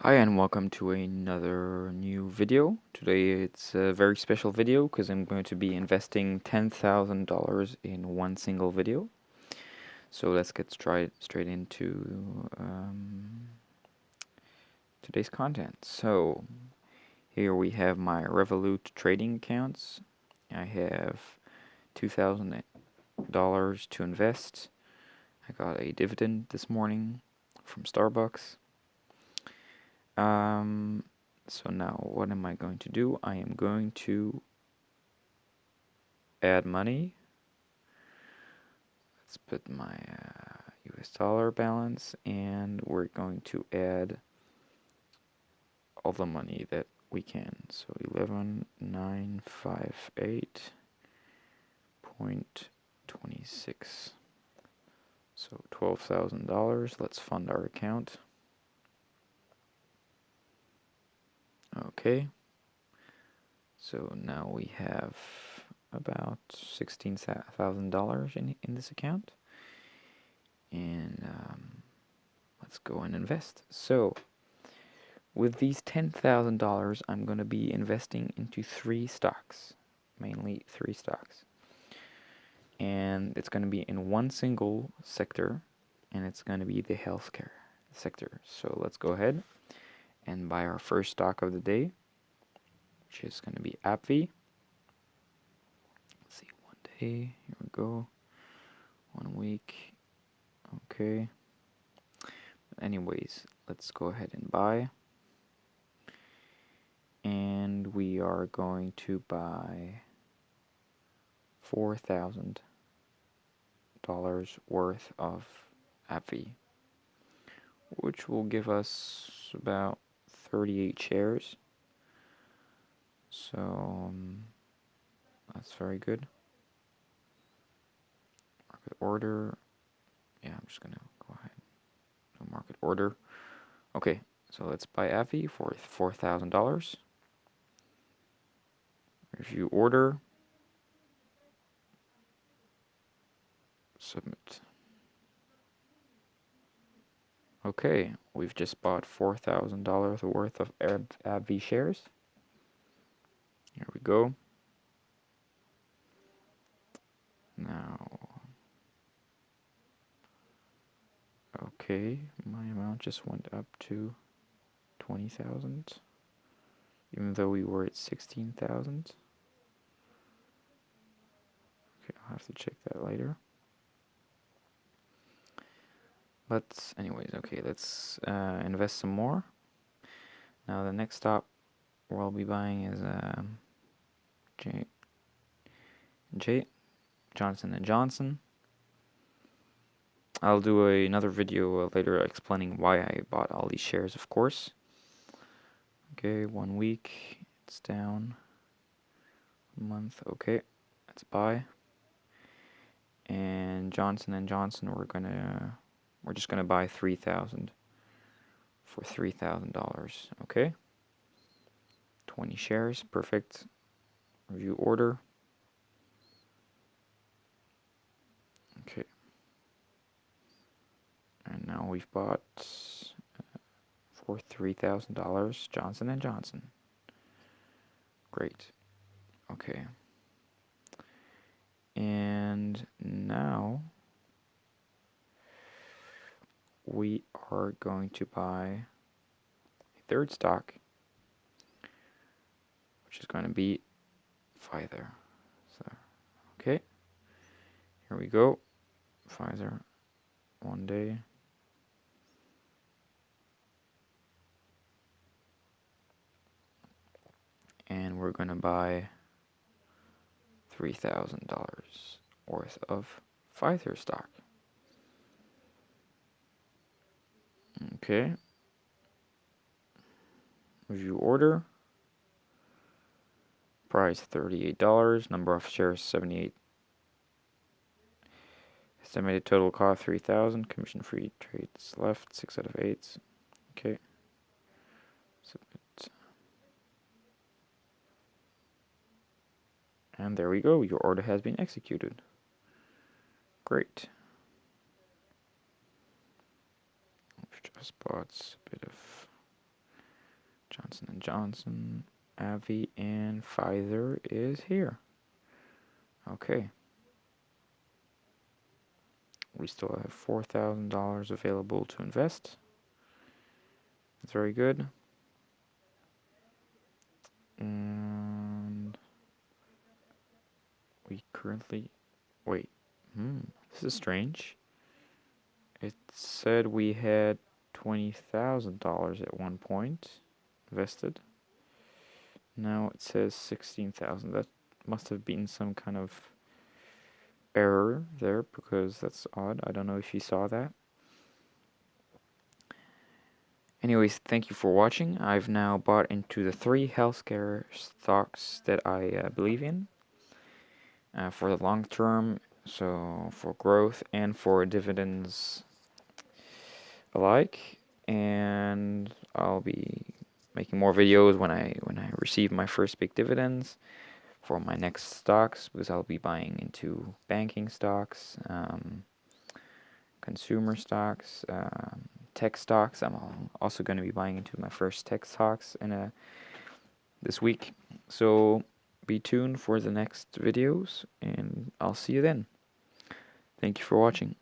Hi and welcome to another new video. Today it's a very special video because I'm going to be investing $10,000 in one single video. So let's get straight into today's content. So here we have my Revolut trading accounts. I have $2,000 to invest. I got a dividend this morning from Starbucks. So now what am I going to do? I am going to add money. Let's put my US dollar balance, and we're going to add all the money that we can. So 11,958.26. So $12,000. Let's fund our account. Okay. So now we have about $16,000 in this account, and let's go and invest. So with these $10,000, I'm going to be investing into 3 stocks, mainly 3 stocks, and it's going to be in one single sector, and it's going to be the healthcare sector. So let's go ahead and buy our first stock of the day, which is going to be AbbVie. Let's see, 1 day, here we go, 1 week, okay. Anyways, let's go ahead and buy. And we are going to buy $4,000 worth of AbbVie, which will give us about 38 shares. So that's very good. Market order. Yeah, I'm just gonna go ahead. So market order. Okay, so let's buy AbbVie for $4,000. Review order. Submit. Okay, we've just bought $4,000 worth of AbbVie shares. Here we go. Now, okay, my amount just went up to 20,000, even though we were at 16,000. Okay, I'll have to check that later. But anyways, okay, let's invest some more. Now the next stock we'll be buying is Johnson & Johnson. I'll do another video later explaining why I bought all these shares, of course. Okay, 1 week, it's down. 1 month, okay, let's buy. And Johnson & Johnson, we're just gonna buy 3,000 for $3,000, okay? 20 shares, perfect. Review order. Okay. And now we've bought for $3,000 Johnson & Johnson. Great. Okay. And now we are going to buy a third stock, which is going to be Pfizer. So, okay. Here we go. Pfizer. 1 day. And we're going to buy $3,000 worth of Pfizer stock. Okay. Review order. Price $38. Number of shares 78. Estimated total cost 3,000. Commission free trades left 6 out of 8. Okay. Submit. And there we go. Your order has been executed. Great. We've just bought a bit of Johnson & Johnson, AbbVie, and Pfizer is here. Okay. We still have $4,000 available to invest. That's very good. And we currently... Wait. This is strange. It said we had $20,000 at one point invested. Now it says 16,000. That must have been some kind of error there, because that's odd. I don't know if you saw that. Anyways, thank you for watching. I've now bought into the 3 healthcare stocks that I believe in for the long term, so for growth and for dividends alike. And I'll be making more videos when I receive my first big dividends for my next stocks, because I'll be buying into banking stocks, consumer stocks, tech stocks. I'm also going to be buying into my first tech stocks this week. So be tuned for the next videos, and I'll see you then. Thank you for watching.